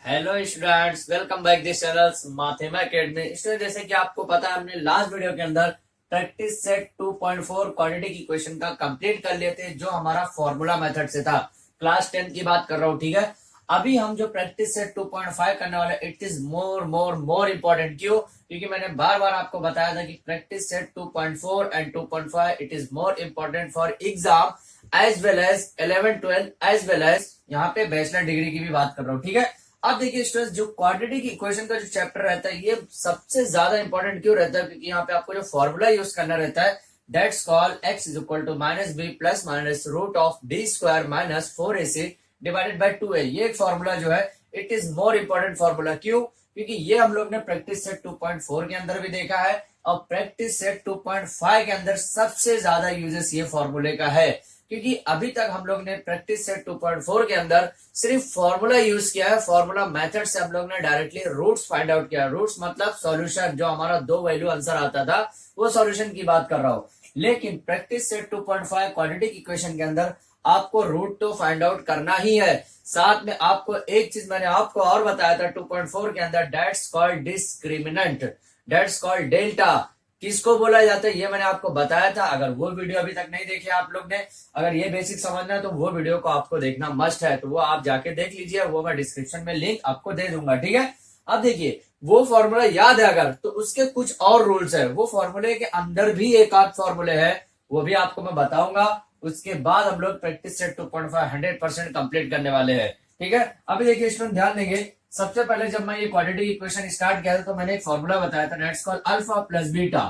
Hello students, welcome back this channel Mathema academy. Student, जैसे कि आपको पता है, हमने लास्ट वीडियो के अंदर प्रैक्टिस सेट 2.4 क्वाड्रेटिक इक्वेशन का कंप्लीट कर लिए थे, जो हमारा फॉर्मूला मेथड से था। क्लास 10 की बात कर रहा हूँ, ठीक है। अभी हम जो प्रैक्टिस सेट 2.5 करने वाले, it is more more more important. क्यों? क्योंकि मैंने बार बार आपको बताया था कि practice set 2.4 and 2.5 it is more important for exam as well as 11-12 as well as यहाँ पे बैचलर डिग्री की भी बात कर रहा हूँ, ठीक है। अब देखिए स्टूडेंट्स, जो क्वाड्रेटिक इक्वेशन का जो चैप्टर रहता है, ये सबसे ज्यादा इंपॉर्टेंट क्यों रहता है? क्योंकि यहाँ पे आपको जो फॉर्मूला यूज करना रहता है, that's called x is equal to minus B plus minus root of D square minus 4ac divided by 2a। ये एक फॉर्मूला जो है, it is more important formula. क्यों? क्योंकि ये हम लोग ने प्रैक्टिस सेट 2.4 के अंदर भी देखा है, और प्रैक्टिस सेट 2.5 के अंदर सबसे ज्यादा यूजेस ये फॉर्मूले का है। क्योंकि अभी तक हम लोग ने प्रैक्टिस सेट 2.4 के अंदर सिर्फ फॉर्मूला यूज किया है। फॉर्मूला मेथड से हम लोग ने डायरेक्टली रूट्स फाइंड आउट किया। रूट्स मतलब सॉल्यूशन, जो हमारा 2 वैल्यू आंसर आता था, वो सॉल्यूशन की बात कर रहा हूं। लेकिन प्रैक्टिस सेट 2.5 क्वाड्रेटिक इक्वेशन के अंदर आपको रूट तो फाइंड आउट करना ही है। साथ में आपको एक चीज मैंने आपको और बताया था 2.4 के अंदर, that's called discriminant, that's called delta. किसको बोला जाता है ये मैंने आपको बताया था। अगर वो वीडियो अभी तक नहीं देखे आप लोग ने, अगर ये बेसिक समझना है तो वो वीडियो को आपको देखना मस्ट है, तो वो आप जाके देख लीजिए। वो मैं डिस्क्रिप्शन में लिंक आपको दे दूंगा, ठीक है। अब देखिए, वो फॉर्मूला याद है अगर, तो उसके कुछ और रूल्स है। वो फॉर्मूले के अंदर भी एक आध फॉर्मूले है, वो भी आपको मैं बताऊंगा। उसके बाद हम लोग प्रैक्टिस सेट 2.5 100% कंप्लीट करने वाले हैं, ठीक है। अभी देखिए स्टूडेंट, ध्यान देंगे। सबसे पहले जब मैं ये क्वाड्रेटिक इक्वेशन स्टार्ट किया था, तो मैंने एक फॉर्मूला बताया था, that's called alpha plus beta.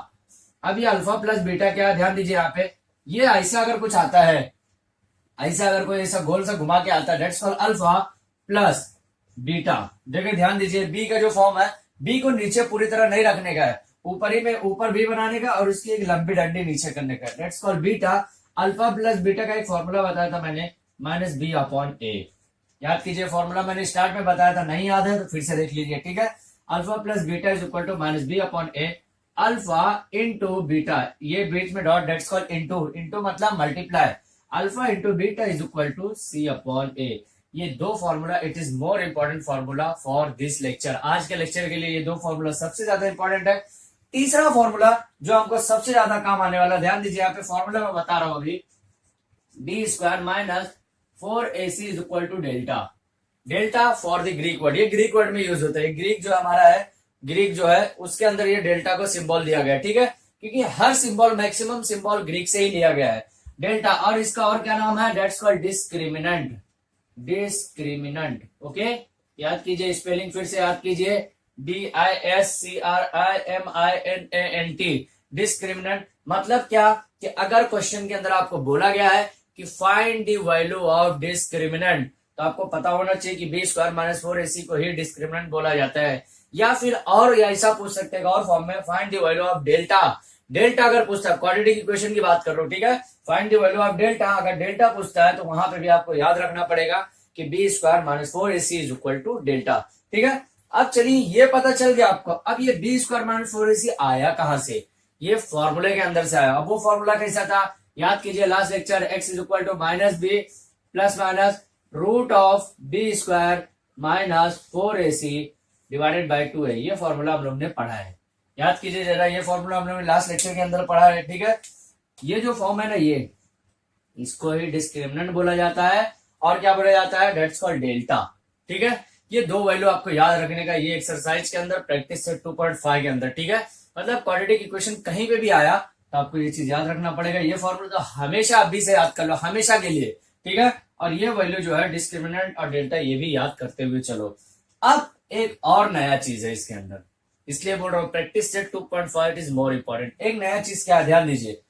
अब ये अल्फा प्लस बीटा क्या है, ध्यान दीजिए। यहाँ पे ये ऐसा अगर कुछ आता है, ऐसा अगर कोई ऐसा गोल सा घुमा के आता है, that's called alpha plus beta. देखिए ध्यान दीजिए, बी का जो फॉर्म है, बी को नीचे पूरी तरह नहीं रखने का है, ऊपर ही में ऊपर बी बनाने का, और उसकी एक लंबी डंडी नीचे करने का, that's called beta. Alpha plus beta का एक फॉर्मूला बताया था मैंने, माइनस बी अपॉन ए। याद कीजिए, फॉर्मूला मैंने स्टार्ट में बताया था, नहीं याद है तो फिर से देख लीजिए, ठीक है। Alpha plus beta is equal to minus B upon A, alpha into beta, ये बीच में dot, that's called into, into मतलब multiply, alpha into beta is equal to C upon A. ये दो formula, it is more important formula for this lecture. आज के lecture के लिए ये दो फॉर्मूला सबसे ज्यादा इंपॉर्टेंट है। तीसरा फॉर्मूला जो हमको सबसे ज्यादा काम आने वाला, ध्यान दीजिए, यहाँ पे फॉर्मूला मैं बता रहा हूं अभी, D square minus 4ac is equal to delta. Delta for the Greek word, ये ग्रीक वर्ड में यूज होता है। ग्रीक जो हमारा है, ग्रीक जो है उसके अंदर ये डेल्टा को सिंबल दिया गया है, ठीक है। क्योंकि हर सिंबल, मैक्सिमम सिंबल ग्रीक से ही लिया गया है, डेल्टा। और इसका और क्या नाम है, that's called discriminant, discriminant. Okay, याद कीजिए, स्पेलिंग फिर से याद कीजिए, DISCRIMINANT, डिस्क्रिमिनेंट। मतलब क्या कि अगर क्वेश्चन के अंदर आपको बोला गया है कि find the value of discriminant, तो आपको पता होना चाहिए कि बी स्क्वायर माइनस 4ac को ही डिस्क्रिमिनेंट बोला जाता है। या फिर और ऐसा पूछ सकते हैं और फॉर्म में, find the value of delta. Delta अगर पूछता है, क्वाड्रेटिक इक्वेशन की बात कर रहा हूं, ठीक है। Find the value of delta, अगर डेल्टा पूछता है तो वहां पे भी आपको याद रखना पड़ेगा कि B square minus 4ac is equal to delta, ठीक है। अब चलिए, ये पता चल गया आपको। अब ये बी स्क्वायर माइनस 4ac आया कहां से? ये फॉर्मूले के अंदर से आया। अब वो फॉर्मूला कैसा था, याद कीजिए, last lecture, X is equal to minus B plus minus root of B square minus 4ac divided by 2a। ये फॉर्मूला हम लोग ने पढ़ा है, याद कीजिए जरा। ये फॉर्मूला हम लोग ने लास्ट लेक्चर के अंदर पढ़ा है, ठीक है। ये जो फॉर्म है ना, ये इसको ही डिस्क्रिमिनेंट बोला जाता है। और क्या बोला जाता है, दैट्स कॉल्ड डेल्टा, ठीक है। ये दो वैल्यू आपको याद रखने का, ये एक्सरसाइज के अंदर, प्रैक्टिस सेट 2.5 के अंदर, ठीक है। मतलब क्वाड्रेटिक इक्वेशन कहीं पे भी आया तो आपको ये चीज याद रखना पड़ेगा। ये फॉर्मूला तो हमेशा अभी से याद कर लो, हमेशा के लिए, ठीक है। और ये वैल्यू जो है डिस्क्रिमिनेंट और डेल्टा, ये भी याद करते हुए चलो। अब एक और नया चीज है इसके अंदर, इसलिए बोल रहा हूँ practice set 2.5 is more important. एक नया चीज क्या है, ध्यान दीजिए,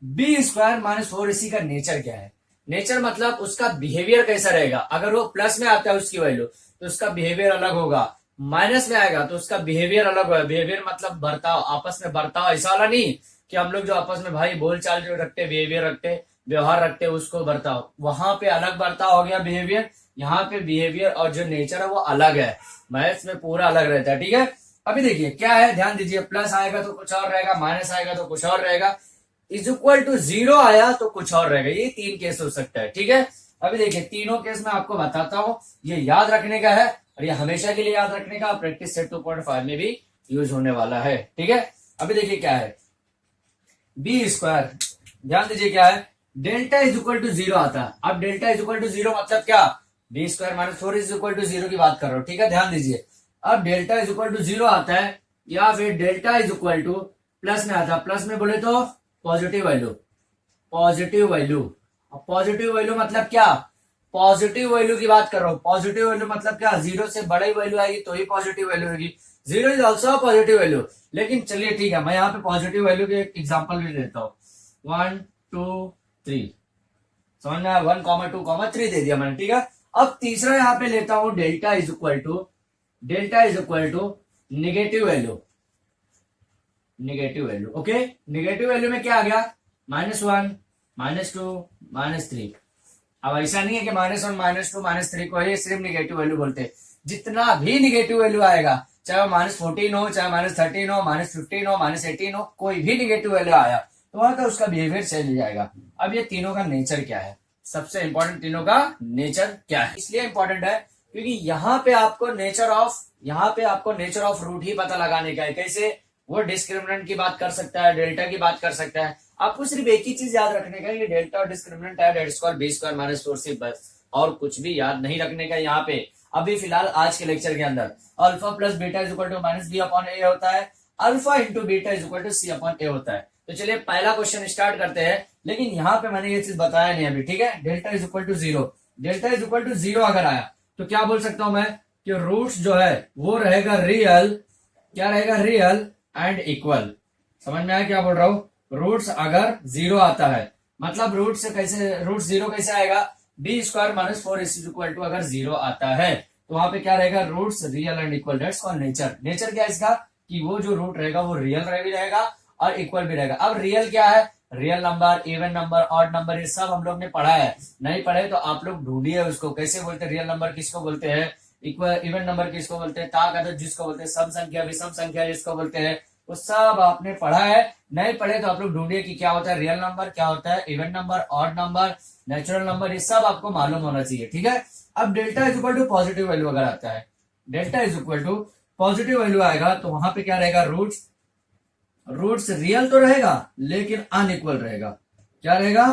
बी स्क्वायर माइनस 4ac का नेचर क्या है। नेचर मतलब उसका बिहेवियर कैसा रहेगा। अगर वो प्लस में आता है उसकी वैल्यू, तो उसका बिहेवियर अलग होगा। माइनस में आएगा तो उसका बिहेवियर अलग होगा। बिहेवियर मतलब बर्ताव, आपस में बर्ताव, ऐसा वाला नहीं कि हम लोग जो आपस में भाई बोलचाल जो रखते, बिहेवियर रखते, व्यवहार रखते, उसको बर्ताव, वहां पे अलग बर्ताव हो गया बिहेवियर। यहाँ पे बिहेवियर और जो नेचर है वो अलग है, मैथ्स में पूरा अलग रहता है, ठीक है। अभी देखिए क्या है, ध्यान दीजिए, प्लस आएगा तो कुछ और रहेगा, माइनस आएगा तो कुछ और रहेगा, इज इक्वल टू 0 आया तो कुछ और रहेगा। ये तीन केस हो सकता है, ठीक है। अभी देखिए तीनों केस में आपको बताता हूं, ये याद रखने का है और ये हमेशा के लिए याद रखने का, प्रैक्टिस सेट 2.5 में भी यूज होने वाला है। ठीक है, अभी देखिए क्या है बी स्क्वायर, ध्यान दीजिए क्या है, delta is equal to zero आता है। अब delta is equal to zero मतलब क्या, B square minus 4 is equal to zero की बात कर रहा हूं। ठीक है, ध्यान दीजिए, अब delta is equal to zero आता है या फिर delta is equal to plus में आता है। प्लस में बोले तो positive value, positive value. Positive value मतलब क्या, पॉजिटिव वैल्यू की बात कर रहा हूं। पॉजिटिव वैल्यू मतलब क्या, जीरो से बड़ी वैल्यू आएगी तो ही पॉजिटिव वैल्यू होगी। Zero is also positive value, लेकिन चलिए ठीक है, मैं यहाँ पे पॉजिटिव वैल्यू के एग्जाम्पल भी देता हूँ। 1 2 3 समझ में आया, 1 2 3 दे दिया मैंने। ठीक है, अब तीसरा यहाँ पे लेता हूं delta is equal to negative value, negative value. Okay, negative value में क्या आ गया, -1 -2 -3। अब ऐसा नहीं है कि -1 -2 -3 को ही सिर्फ निगेटिव वैल्यू बोलते हैं। जितना भी निगेटिव वैल्यू आएगा, चाहे वो -14 हो, चाहे -13 हो, -15 हो, -18 हो, कोई भी निगेटिव वैल्यू आया तो वहां का उसका बिहेवियर चेंज हो जाएगा। अब ये तीनों का नेचर क्या है, सबसे इंपॉर्टेंट तीनों का नेचर क्या है, इसलिए इंपॉर्टेंट है क्योंकि यहाँ पे आपको नेचर ऑफ रूट ही पता लगाने का है। कैसे, वो डिस्क्रिमिनेंट की बात कर सकता है, डेल्टा की बात कर सकता है। आपको सिर्फ एक ही चीज याद रखने का है, ये डेल्टा और डिस्क्रिमिनेंट है, that square B square minus 4c, बस, और कुछ भी याद नहीं रखने का। यहाँ पे अभी फिलहाल आज के लेक्चर के अंदर alpha plus beta is equal to minus B upon A होता है, alpha into beta is equal to C upon A होता है। तो चलिए पहला क्वेश्चन स्टार्ट करते हैं, लेकिन यहाँ पे मैंने ये चीज बताया नहीं अभी। ठीक है, delta is equal to zero, delta is equal to zero अगर आया तो क्या बोल सकता हूं मैं कि रूट्स जो है वो रहेगा रियल, क्या रहेगा, रियल एंड इक्वल। समझ में आया क्या बोल रहा हूं, रूट्स अगर जीरो आता है मतलब रूट जीरो कैसे आएगा, B square minus 4 is equal to अगर जीरो आता है तो वहां पे क्या रहेगा, roots real and equal. That's called nature. Nature क्या है इसका, कि वो जो रूट रहेगा वो रियल भी रहेगा और इक्वल भी रहेगा। अब रियल क्या है, real number, even number, odd number, ये सब हम लोग ने पढ़ा है। नहीं पढ़े तो आप लोग ढूंढिए उसको, कैसे बोलते हैं रियल नंबर किसको बोलते हैं, इवन नंबर किसको बोलते हैं, ताक अदद जिसको बोलते हैं, सम संख्या विषम संख्या जिसको बोलते हैं, वो सब आपने पढ़ा है। नहीं पढ़े तो आप लोग ढूंढिए कि क्या होता है रियल नंबर, क्या होता है even number, odd number, natural number, ये सब आपको मालूम होना चाहिए। ठीक है, अब delta is equal to positive value अगर आता है, delta is equal to positive value आएगा तो वहां पे क्या रहेगा, रूट्स रियल तो रहेगा लेकिन अनइक्वल रहेगा। क्या रहेगा,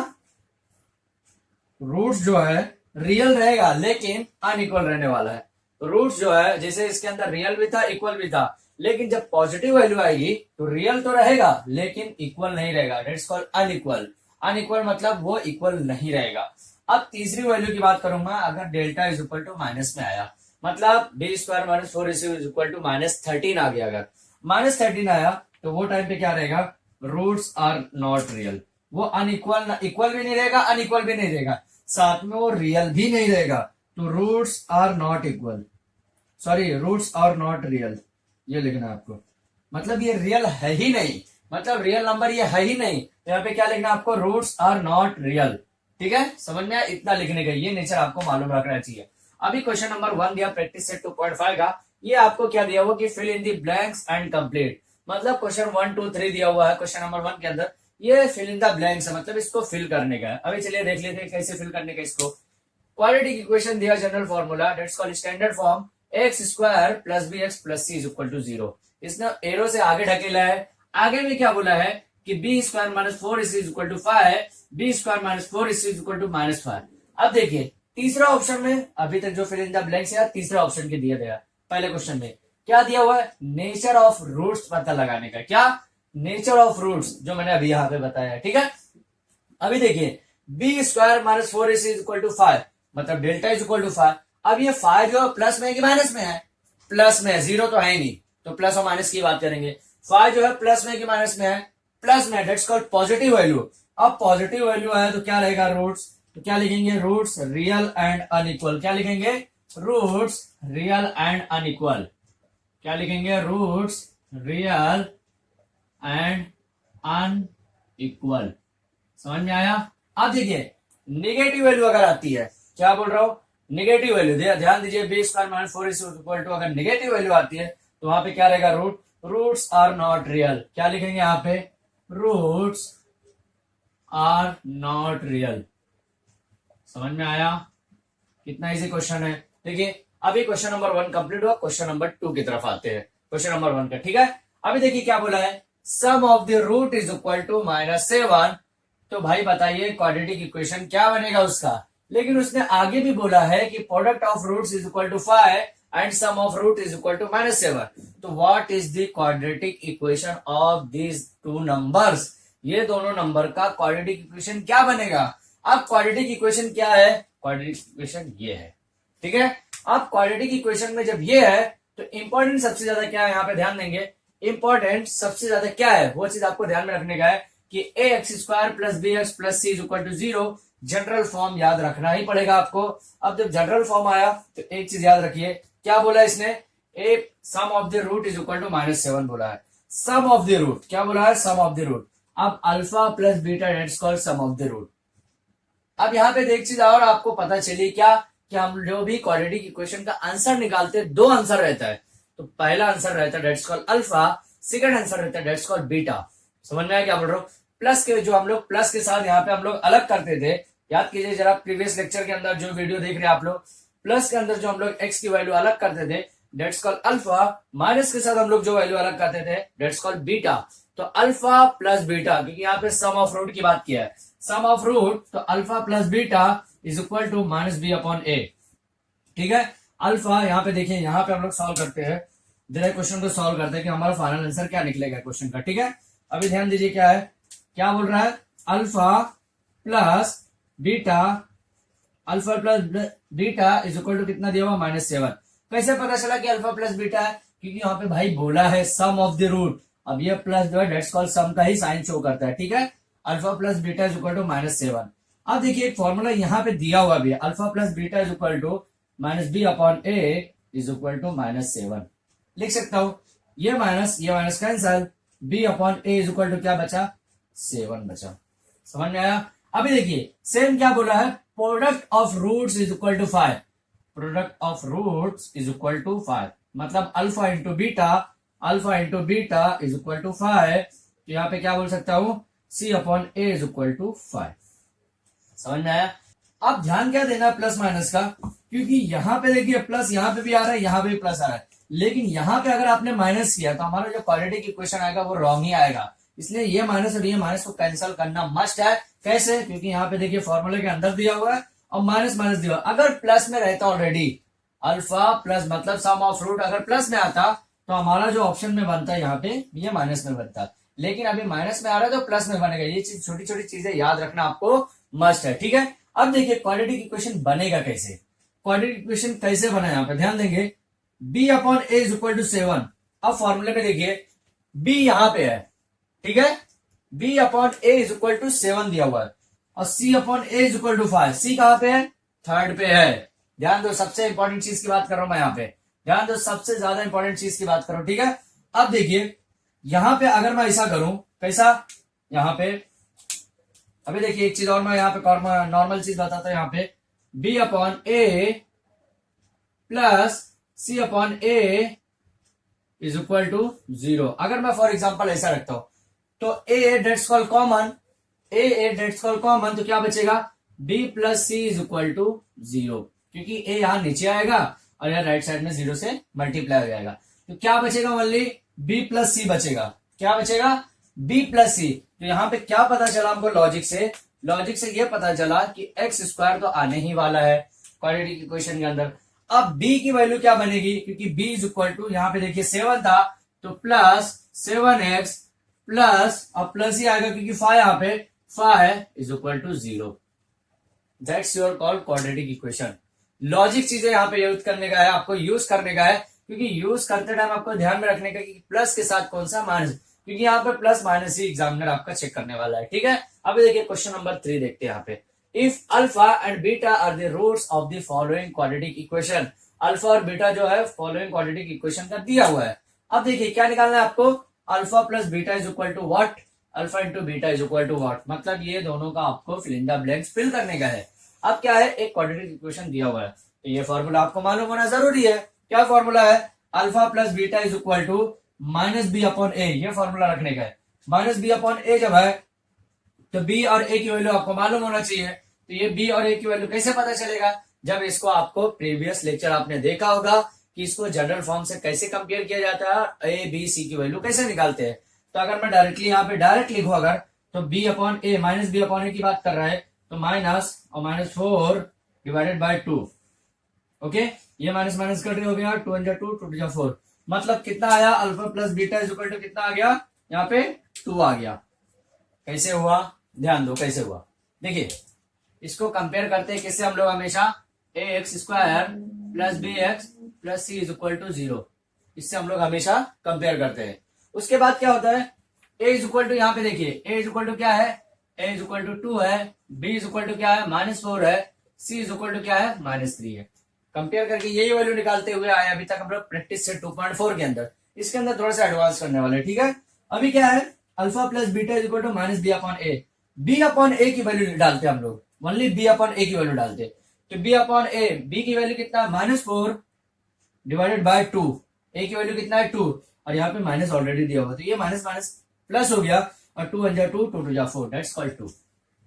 रूट्स जो है रियल रहेगा लेकिन अनइक्वल रहने वाला है। तो रूट्स जो है जैसे इसके अंदर रियल भी था इक्वल भी था, लेकिन जब पॉजिटिव वैल्यू आएगी तो रियल तो रहेगा लेकिन इक्वल नहीं रहेगा। That's called unequal. अनइक्वल मतलब वो इक्वल नहीं रहेगा। अब तीसरी वैल्यू की बात करूंगा, अगर delta is equal to minus में आया, मतलब B square minus 4 is equal to -13 आ गया, अगर -13 आया तो वो टाइम पे क्या रहेगा, रूट्स आर नॉट रियल। वो अनइक्वल, इक्वल भी नहीं रहेगा, अनइक्वल भी नहीं रहेगा, साथ में वो रियल भी नहीं रहेगा। तो roots are not equal, sorry roots are not real, ये लिखना है आपको। मतलब ये रियल है ही नहीं, मतलब रियल नंबर ये है ही नहीं, तो यहाँ पे क्या लिखना है आपको, रूट्स आर नॉट रियल। ठीक है, समझ में आया, इतना लिखने का, ये नेचर आपको मालूम रखना चाहिए। अभी क्वेश्चन नंबर 1 दिया प्रैक्टिस सेट 2.5 का, ये आपको क्या दिया हुआ कि fill in the blanks and complete. मतलब क्वेश्चन 1 2 3 दिया हुआ है क्वेश्चन नंबर 1 के अंदर, ये फिल इन द ब्लैंक्स है, मतलब इसको फिल करने का है। अभी चलिए देख लेते हैं कैसे फिल करने का इसको। क्वाड्रेटिक इक्वेशन दिया, general formula, that's called standard form, X square plus B x plus C is equal to 0। इसने एरो से आगे ढकेला है, आगे में क्या बोला है कि B square minus 4 is equal to 5, B square minus 4 is equal to -5। अब देखिए तीसरा ऑप्शन में अभी तक जो फिल इन द ब्लैंक्स है तीसरा ऑप्शन के दिया गया। पहले क्वेश्चन में क्या दिया हुआ है, नेचर ऑफ रूट्स पता लगाने का। क्या, नेचर ऑफ रूट्स, जो मैंने अभी यहाँ पे बताया। ठीक है, अभी देखिए B square minus 4 is equal to 5, मतलब डेल्टा इज इक्वल टू 5। अब ये 5 जो प्लस में है कि माइनस में है, प्लस में है, जीरो तो है ही नहीं, तो प्लस और माइनस की बात करेंगे। 5 जो है प्लस में कि माइनस में है, प्लस में, दैट्स कॉल्ड पॉजिटिव वैल्यू। अब पॉजिटिव वैल्यू है तो क्या रहेगा, रूट्स, तो क्या लिखेंगे, रूट्स रियल एंड अनइक्वल। क्या लिखेंगे, रूट्स रियल एंड अनइक्वल। क्या लिखेंगे, रूट्स रियल एंड अनइक्वल। समझ में आया। अब देखिए निगेटिव वैल्यू अगर आती है, क्या बोल रहा हूं, निगेटिव वैल्यू, ध्यान दीजिए, B square minus 4 is equal to, अगर निगेटिव वैल्यू आती है तो वहां पे क्या रहेगा, रूट्स आर नॉट रियल। क्या लिखेंगे यहाँ पे, रूट्स आर नॉट रियल। समझ में आया? कितना इजी क्वेश्चन है। देखिए अभी क्वेश्चन नंबर 1 कंप्लीट हुआ, क्वेश्चन नंबर 2 की तरफ आते हैं। क्वेश्चन नंबर 1 का ठीक है। अभी देखिए क्या बोला है, sum of the root is equal to -7। तो भाई बताइए क्वाड्रेटिक इक्वेशन क्या बनेगा उसका। लेकिन उसने आगे भी बोला है कि product of roots is equal to 5 and sum of root is equal to -7। तो what is the quadratic equation of these two numbers. ये दोनों नंबर का क्वाड्रेटिक इक्वेशन क्या बनेगा। अब क्वाड्रेटिक इक्वेशन क्या है, क्वाड्रेटिक इक्वेशन ये है, ठीक है। अब क्वाड्रेटिक इक्वेशन में जब ये है तो इंपॉर्टेंट सबसे ज्यादा क्या है, यहाँ पे ध्यान देंगे। इंपॉर्टेंट सबसे ज्यादा क्या है, वो चीज आपको ध्यान में रखने का है कि ax² + bx + c = 0 general form याद रखना ही पड़ेगा आपको। अब जब जनरल फॉर्म आया तो एक चीज याद रखिए, क्या बोला इसने, a sum of the root is equal to -7 बोला है। सम ऑफ द रूट क्या बोला है, सम ऑफ द रूट। अब alpha plus beta that's called sum of the root. अब यहाँ पे एक चीज और आपको पता चली क्या, कि हम जो भी क्वाड्रेटिक इक्वेशन का आंसर निकालते हैं, दो आंसर रहता है। तो पहला आंसर रहता है that's called alpha, second answer रहता है दैट्स कॉल्ड बीटा। समझ में आया क्या बोल रहा हूँ। प्लस के जो हम लोग प्लस के साथ यहाँ पे हम लोग अलग करते थे, याद कीजिए जरा प्रीवियस लेक्चर के अंदर जो वीडियो देख रहे हैं आप लोग, प्लस के अंदर जो हम लोग एक्स की वैल्यू अलग करते थे दैट्स कॉल्ड अल्फा, माइनस के साथ हम लोग जो वैल्यू अलग करते थे दैट्स कॉल्ड बीटा। तो अल्फा प्लस बीटा, क्योंकि यहाँ पे सम ऑफ रूट की बात किया है, सम ऑफ रूट, तो alpha plus beta is equal to -b/a, ठीक है। अल्फा यहाँ पे देखिए, यहाँ पे हम लोग सॉल्व करते हैं, जरा क्वेश्चन को सॉल्व करते हैं कि हमारा फाइनल आंसर क्या निकलेगा क्वेश्चन का, ठीक है। अभी ध्यान दीजिए क्या है, क्या बोल रहा है, alpha plus beta, alpha plus beta is equal to कितना दिया हुआ, -7। कैसे पता चला कि अल्फा प्लस बीटा है, क्योंकि यहाँ पे भाई बोला है सम ऑफ द रूट। अब ये प्लस जो है दैट्स कॉल्ड सम का ही साइन शो करता है, ठीक है। Alpha plus beta is equal to -7। अब देखिए एक फॉर्मूला यहाँ पे दिया हुआ भी है, alpha plus beta is equal to -b/a is equal to -7। लिख सकता हूं, ये minus cancel, b/a is equal to क्या बचा, 7 बचा। समझ में आया। अभी देखिए सेम क्या बोला है, product of roots is equal to 5, product of roots is equal to 5, मतलब alpha into beta, alpha into beta is equal to 5। तो यहाँ पे क्या बोल सकता हूं, c/a इज इक्वल टू 5। समझ में आया। अब ध्यान क्या देना है प्लस माइनस का, क्योंकि यहाँ पे देखिए प्लस यहाँ पे भी आ रहा है, यहाँ पे भी प्लस आ रहा है, लेकिन यहाँ पे अगर आपने माइनस किया तो हमारा जो क्वाड्रेटिक इक्वेशन आएगा वो रॉन्ग ही आएगा। इसलिए ये माइनस और ये माइनस को कैंसिल करना मस्ट है। कैसे, क्योंकि यहाँ पे देखिए फॉर्मूले के अंदर दिया हुआ है और माइनस माइनस दिया हुआ। अगर प्लस में रहता ऑलरेडी अल्फा प्लस मतलब सम ऑफ रूट अगर प्लस में आता तो हमारा जो ऑप्शन में बनता है यहाँ पे ये माइनस में बनता, लेकिन अभी माइनस में आ रहा है तो प्लस में बनेगा। ये चीज छोटी छोटी चीजें याद रखना आपको मस्ट है, ठीक है। अब देखिए क्वाड्रेटिक इक्वेशन बनेगा कैसे, क्वाड्रेटिक इक्वेशन कैसे बना, यहाँ पे ध्यान देंगे, b/a इज इक्वल टू 7। अब फॉर्मूले में देखिए b यहाँ पे है, ठीक है, b/a इज इक्वल टू 7 दिया हुआ है और c/a is equal to 5। c कहां पे है, थर्ड पे है। ध्यान दो, सबसे इंपॉर्टेंट चीज की बात कर रहा हूं मैं यहाँ पे, ध्यान दो, सबसे ज्यादा इंपॉर्टेंट चीज की बात करो, ठीक है। अब देखिए यहां पे अगर मैं ऐसा करूं, कैसा, यहाँ पे अभी देखिए एक चीज और मैं यहाँ पे नॉर्मल चीज बताता हूं, यहाँ पे b/a plus c/a is equal to 0। अगर मैं फॉर एग्जांपल ऐसा रखता हूं तो a that's called common, a that's called common, तो क्या बचेगा, b plus c is equal to 0, क्योंकि a यहां नीचे आएगा और यहां राइट साइड में 0 से मल्टीप्लाई हो जाएगा। तो क्या बचेगा, ओनली b प्लस c बचेगा। क्या बचेगा, b प्लस c। तो यहाँ पे क्या पता चला हमको लॉजिक से ये पता चला कि x² तो आने ही वाला है क्वाड्रेटिक इक्वेशन के अंदर। अब b की वैल्यू क्या बनेगी, क्योंकि b इज इक्वल टू यहाँ पे देखिए 7 था तो प्लस 7x प्लस, अब प्लस ही आएगा क्योंकि 5 यहाँ पे 5 is equal to 0। That's your called quadratic equation. Logic चीजें यहाँ पे यूज करने का है, आपको यूज करने का है, क्योंकि यूज करते टाइम आपको ध्यान में रखने का कि प्लस के साथ कौन सा माइनस, क्योंकि यहाँ पे प्लस माइनस ही एग्जामिनर आपका चेक करने वाला है, ठीक है। अभी देखिए क्वेश्चन नंबर 3 देखते हैं यहाँ पे, if alpha and beta are the roots of the following quadratic equation. Alpha और बीटा जो है फॉलोइंग क्वाड्रेटिक इक्वेशन का दिया हुआ है। अब देखिए क्या निकालना है आपको, alpha plus beta is equal to what, alpha into beta is equal to what, मतलब ये दोनों का आपको fill in the blanks fill करने का है। अब क्या है, एक क्वाड्रेटिक इक्वेशन दिया हुआ है तो ये फॉर्मूला आपको मालूम होना जरूरी है। क्या फॉर्मूला है, alpha plus beta is equal to -b/a, ये फॉर्मूला रखने का है। -b/a जब है तो b और a की वैल्यू आपको मालूम होना चाहिए। तो ये बी और ए की वैल्यू कैसे पता चलेगा? जब इसको आपको प्रीवियस लेक्चर आपने देखा होगा कि इसको जनरल फॉर्म से कैसे कंपेयर किया जाता है, ए बी सी की वैल्यू कैसे निकालते हैं। तो अगर मैं डायरेक्टली यहाँ पे डायरेक्ट लिखूं अगर, तो B upon A minus B upon A की बात कर रहा है, तो माइनस और -4 डिवाइडेड बाय 2। ओके, ये माइनस माइनस कट हो गया, 2 × 2 2 × 4, मतलब कितना आया? Alpha plus beta is equal to कितना आ गया? यहाँ पे 2 आ गया। कैसे हुआ? ध्यान दो कैसे हुआ। देखिए इसको कंपेयर करते हैं किससे हम लोग हमेशा, A X square plus B x plus C is equal to 0, इससे हम लोग हमेशा कंपेयर करते हैं। उसके बाद क्या होता है, ए इज इक्वल टू, यहाँ पे देखिए ए इज इक्वल टू क्या है, ए इज इक्वल टू 2 है, बी इज इक्वल टू क्या है -4 है, सी इज इक्वल टू क्या है -3 है। कंपेयर करके यही वैल्यू निकालते हुए आए अभी तक हम लोग प्रैक्टिस से 2.4 के अंदर। इसके अंदर थोड़ा सा एडवांस करने वाले, ठीक है। अभी क्या है, alpha plus beta is equal to minus B upon A. B upon A की वैल्यू डालते हम लोग, ओनली बी अपॉन ए की वैल्यू डालते। तो बी अपॉन ए, बी की वैल्यू कितना है -4 डिवाइडेड बाय 2, ए की वैल्यू कितना है 2, और यहाँ पे माइनस ऑलरेडी दिया हुआ, तो ये माइनस माइनस प्लस हो गया, और 2 × 2 2 × 4 दैट्स कॉल्ड 2।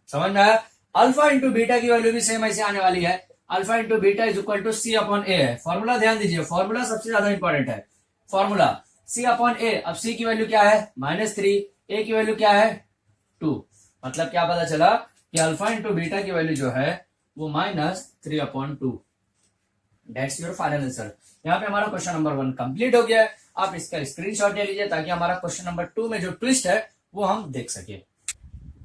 समझ में आया? अल्फा इंटू बीटा की वैल्यू भी सेम ऐसे आने वाली है, alpha into beta is equal to C upon A है। फॉर्मूला ध्यान दीजिए, फॉर्मूला सबसे ज्यादा इंपॉर्टेंट है। फॉर्मूला सी अपॉन ए, अब सी की वैल्यू क्या है -3, ए की वैल्यू क्या है 2, मतलब क्या पता चला कि अल्फा इंटू बीटा की वैल्यू जो है वो -3/2। That's your final answer. यहाँ पे हमारा क्वेश्चन नंबर 1 कंप्लीट हो गया है। आप इसका स्क्रीनशॉट ले लीजिए ताकि हमारा क्वेश्चन नंबर 2 में जो ट्विस्ट है वो हम देख सके।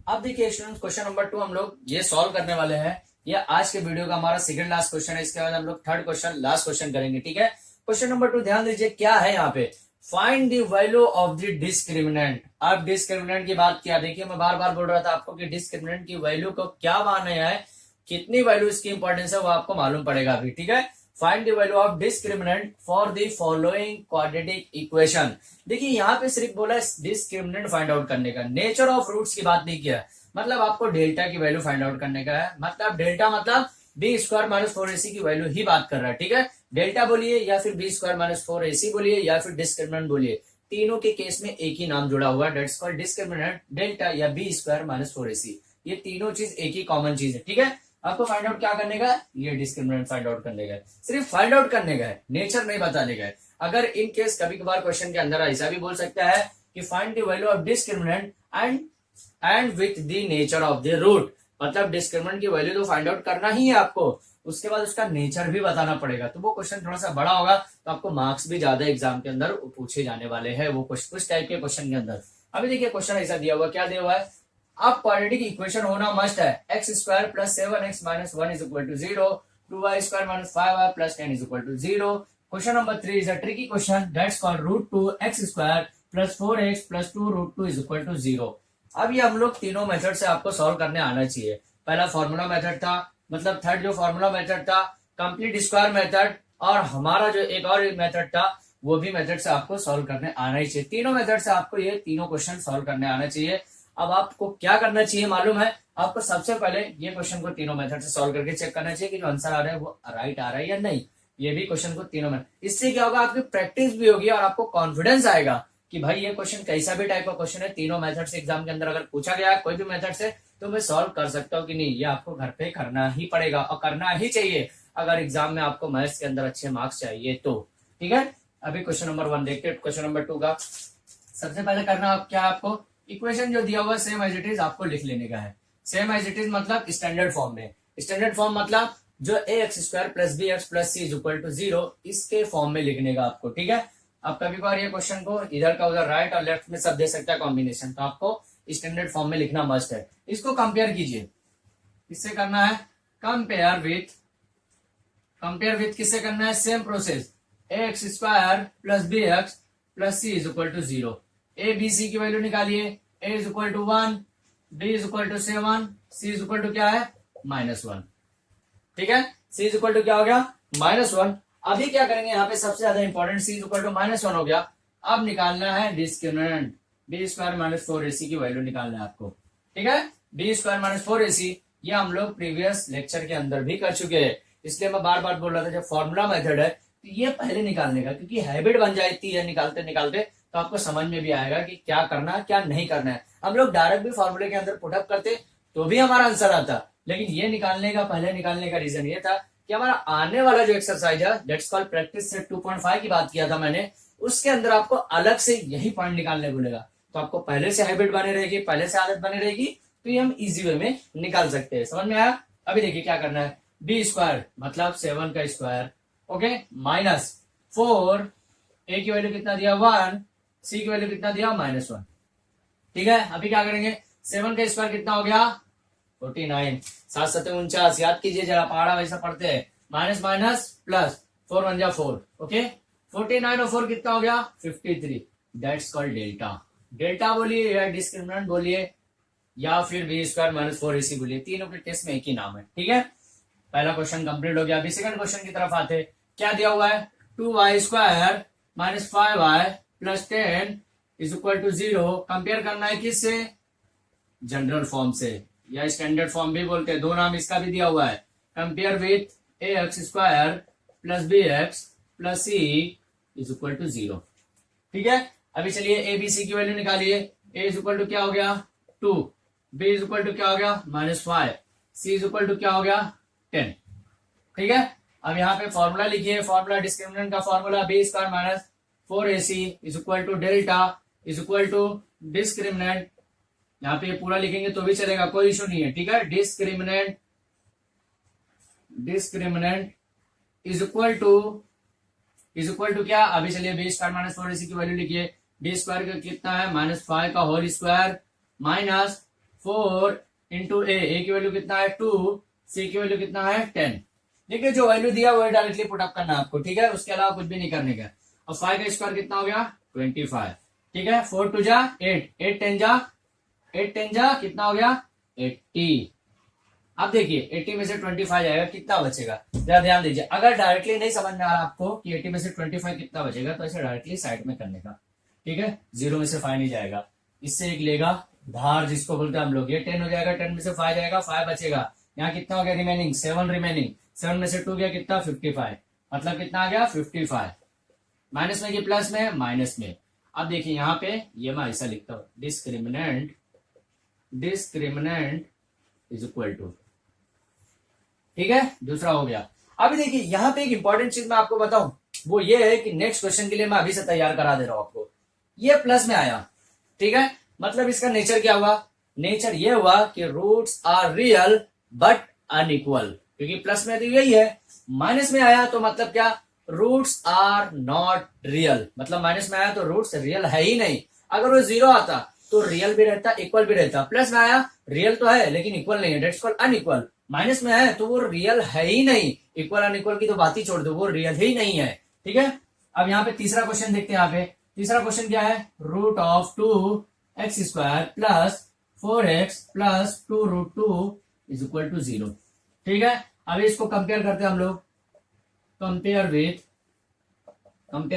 अब देखिए स्टूडेंट्स, क्वेश्चन नंबर 2 हम लोग ये सॉल्व करने वाले हैं। ये आज के वीडियो का हमारा सेकंड लास्ट क्वेश्चन है। इसके बाद हम लोग थर्ड क्वेश्चन, लास्ट क्वेश्चन करेंगे, ठीक है। क्वेश्चन नंबर 2 ध्यान दीजिए क्या है यहाँ पे, find the value of the discriminant. अब डिस्क्रिमिनेंट की बात किया, देखिए मैं बार बार बोल रहा था आपको कि डिस्क्रिमिनेंट की वैल्यू को क्या माना है, कितनी वैल्यू इसकी इंपॉर्टेंस है वो आपको मालूम पड़ेगा अभी, ठीक है। Find the value of discriminant for the following quadratic equation. देखिए यहाँ पे सिर्फ बोला डिस्क्रिमिनेंट फाइंड आउट करने का, नेचर ऑफ रूट्स की बात नहीं किया। मतलब आपको डेल्टा की वैल्यू फाइंड आउट करने का है, मतलब डेल्टा मतलब बी स्क्वायर माइनस 4ac की वैल्यू ही बात कर रहा है, ठीक है। डेल्टा बोलिए या फिर बी स्क्वायर माइनस 4ac बोलिए या फिर डिस्क्रिमिनेंट बोलिए, तीनों के केस में एक ही नाम जुड़ा हुआ है, दैट्स कॉल्ड डिस्क्रिमिनेंट, डेल्टा या बी स्क्वायर माइनस 4ac। ये तीनों चीज एक ही कॉमन चीज है, ठीक है। आपको फाइंड आउट क्या करने का है, ये डिस्क्रिमिनेंट फाइंड आउट करने का है, सिर्फ फाइंड आउट करने का है, नेचर नहीं बताने का है। अगर इन केस कभी कभार क्वेश्चन के अंदर ऐसा भी बोल सकता है कि find the value of discriminant and with the nature of the root, मतलब डिस्क्रिमिनेंट की वैल्यू तो फाइंड आउट करना ही है आपको, उसके बाद उसका नेचर भी बताना पड़ेगा। तो वो क्वेश्चन थोड़ा सा बड़ा होगा, तो आपको मार्क्स भी ज्यादा एग्जाम के अंदर पूछे जाने वाले हैं वो कुछ टाइप के क्वेश्चन के अंदर। अभी देखिए क्वेश्चन ऐसा दिया हुआ, क्या दिया हुआ है, अब क्वाड्रेटिक इक्वेशन होना मस्ट है, x square plus 7x minus 1 is equal to 0, 2y square minus 5y plus 10 is equal to 0। Question number 3 is a tricky question, that's called root 2 X square plus 4x plus 2 root 2 is equal to 0। अब ये हम लोग तीनों method से आपको solve करने आना चाहिए। पहला फॉर्मूला मेथड था, मतलब थर्ड जो फॉर्मूला मेथड था, कंप्लीट स्क्वायर मेथड, और हमारा जो एक और मेथड था वो भी मेथड से आपको सॉल्व करने आना ही चाहिए। तीनों मेथड से आपको ये तीनों क्वेश्चन सॉल्व करने आना चाहिए। अब आपको क्या करना चाहिए मालूम है, आपको सबसे पहले ये क्वेश्चन को तीनों मेथड से सॉल्व करके चेक करना चाहिए कि जो आंसर आ रहा है वो राइट आ रहा है या नहीं। ये भी क्वेश्चन को तीनों मेथड, इससे क्या होगा, आपकी प्रैक्टिस भी होगी और आपको कॉन्फिडेंस आएगा कि भाई ये क्वेश्चन कैसा भी टाइप का क्वेश्चन है, तीनों मेथड से एग्जाम के अंदर अगर पूछा गया कोई भी मेथड से तो मैं सॉल्व कर सकता हूँ कि नहीं। ये आपको घर पे करना ही पड़ेगा और करना ही चाहिए अगर एग्जाम में आपको मैथ्स के अंदर अच्छे मार्क्स चाहिए तो, ठीक है। अभी क्वेश्चन नंबर 1 देखते हैं। क्वेश्चन नंबर 2 का सबसे पहले करना क्या, आपको इक्वेशन जो दिया हुआ सेम एज इट इज आपको लिख लेने का है। सेम एज इट इज मतलब स्टैंडर्ड फॉर्म में, स्टैंडर्ड फॉर्म मतलब जो A X square plus B x plus C is equal to 0 इसके फॉर्म में लिखने का आपको, ठीक है। आप कभी कभार ये क्वेश्चन को इधर का उधर राइट और लेफ्ट में सब दे सकता है कॉम्बिनेशन, तो आपको स्टैंडर्ड फॉर्म में लिखना मस्ट है। इसको कंपेयर कीजिए, किससे करना है, कंपेयर विथ किससे करना है, same process, A X square plus B x plus C is equal to 0। A B C की वैल्यू निकालिए, A is equal to 1, B is equal to 7, C is equal to क्या है -1, ठीक है। सी is equal to क्या हो गया -1। अभी क्या करेंगे यहाँ पे सबसे ज्यादा important, C is equal to -1 हो गया। अब निकालना है discriminant, B square minus 4ac की वैल्यू निकालना है आपको, ठीक है। बी स्क्वायर माइनस 4ac ये हम लोग प्रीवियस लेक्चर के अंदर भी कर चुके हैं, इसलिए मैं बार बार बोल रहा था जब फॉर्मूला मेथड है तो ये पहले निकालने का, क्योंकि हैबिट बन जाती है निकालते निकालते, तो आपको समझ में भी आएगा कि क्या करना है क्या नहीं करना है। हम लोग डायरेक्ट भी फॉर्मूले के अंदर पुटअप करते तो भी हमारा आंसर आता, लेकिन ये पहले निकालने का रीजन ये था कि हमारा आने वाला जो एक्सरसाइज है दैट्स कॉल्ड प्रैक्टिस सेट 2.5 की बात किया था मैंने, उसके अंदर आपको अलग से यही पॉइंट निकालने को मिलेगा। तो आपको पहले से हैबिट बनी रहेगी, पहले से आदत बनी रहेगी, तो ये हम इजी वे में निकाल सकते हैं। समझ में आया? अभी देखिए क्या करना है, बी स्क्वायर मतलब 7 का स्क्वायर, ओके, माइनस 4, ए की वैल्यू कितना दिया 1, सी की वैल्यू कितना दिया -1। ठीक है, अभी क्या करेंगे, 7 का स्क्वायर कितना हो गया 49, 7 7 49, याद कीजिए जरा, पहाड़ा वैसा पढ़ते हैं, माइनस माइनस प्लस, 4 1 4, ओके, 49 और 4 कितना हो गया 53, दैट्स कॉल्ड डेल्टा। डेल्टा बोलिए या डिस्क्रिमिनेंट बोलिए या फिर बी स्क्वायर -4ac बोलिए, तीनों के टेस्ट में एक ही नाम है। ठीक है, पहला क्वेश्चन कंप्लीट हो गया। अभी सेकंड क्वेश्चन की तरफ आते, क्या दिया हुआ है, 2y square -5y plus 10 is equal to 0। Compare करना है किससे, जनरल फॉर्म से या स्टैंडर्ड फॉर्म भी बोलते हैं, दो नाम इसका भी दिया हुआ है। Compare with ax square plus bx plus c is equal to 0। ठीक है, अभी चलिए ए बी सी की वैल्यू निकालिए। ए इज इक्वल टू क्या हो गया 2, बी इज इक्वल टू क्या हो गया -5, सी इज इक्वल टू क्या हो गया 10। ठीक है, अब यहाँ पे फॉर्मूला लिखिए, फॉर्मूला डिस्क्रिमिनेंट का formula B square -4ac is equal to delta is equal to discriminant, यहाँ पे पूरा लिखेंगे तो भी चलेगा, कोई इशू नहीं है। ठीक है, डिस्क्रिमिनेंट इज इक्वल टू क्या, अभी चलिए बी स्क्वायर -4ac की वैल्यू लिखिए, बी स्क्वायर का कितना है -5 का होल स्क्वायर -4 इंटू ए की वैल्यू कितना है 2, सी की वैल्यू कितना है 10। देखिए जो वैल्यू दिया वो डायरेक्टली पुट अप करना है आपको। ठीक है, उसके अलावा कुछ भी नहीं करने का। और 5 का स्क्वायर कितना हो गया 25। ठीक है, 4 2 जा 8, 8 10 जा कितना हो गया 80। अब देखिए 80 में से 25 जाएगा, कितना बचेगा, जरा ध्यान दीजिए। अगर डायरेक्टली नहीं समझ में आ रहा आपको कि 80 में से 25 कितना बचेगा, तो ऐसे डायरेक्टली साइड में करने का। ठीक है, 0 में से 5 नहीं जाएगा, इससे एक लेगा धार जिसको बोलते हैं हम लोग, ये 10 हो जाएगा, 10 में से 5 जाएगा, 5 बचेगा। यहाँ कितना हो गया रिमेनिंग 7 रिमेनिंग, 7 में से 2 गया कितना 55, मतलब कितना आ गया 55, माइनस में कि प्लस में, माइनस में। अब देखिए यहाँ पे ये मैं ऐसा लिखता हूं, डिस्क्रिमिनेंट इज इक्वल टू। ठीक है, दूसरा हो गया। अभी देखिए यहाँ पे एक इंपॉर्टेंट चीज मैं आपको बताऊं, वो ये है कि नेक्स्ट क्वेश्चन के लिए मैं अभी से तैयार करा दे रहा हूं आपको। ये प्लस में आया, ठीक है, मतलब इसका नेचर क्या हुआ, नेचर ये हुआ कि roots are real but unequal, क्योंकि प्लस में तो यही है। माइनस में आया तो मतलब क्या, रूट्स आर नॉट रियल, मतलब माइनस में आया तो रूट्स रियल है ही नहीं। अगर वो 0 आता तो रियल भी रहता, इक्वल भी रहता। प्लस में आया रियल तो है लेकिन इक्वल नहीं है, दैट्स कॉल्ड अनइक्वल। माइनस में है तो वो रियल है ही नहीं, इक्वल अनइक्वल की तो बात ही छोड़ दो, वो रियल ही नहीं है। ठीक है, अब यहाँ पे तीसरा क्वेश्चन देखते हैं। यहाँ पे तीसरा क्वेश्चन क्या है, root of 2x square plus 4x plus 2√2 is equal to 0। ठीक है, अभी इसको कंपेयर करते हैं हम लोग। कंपेयर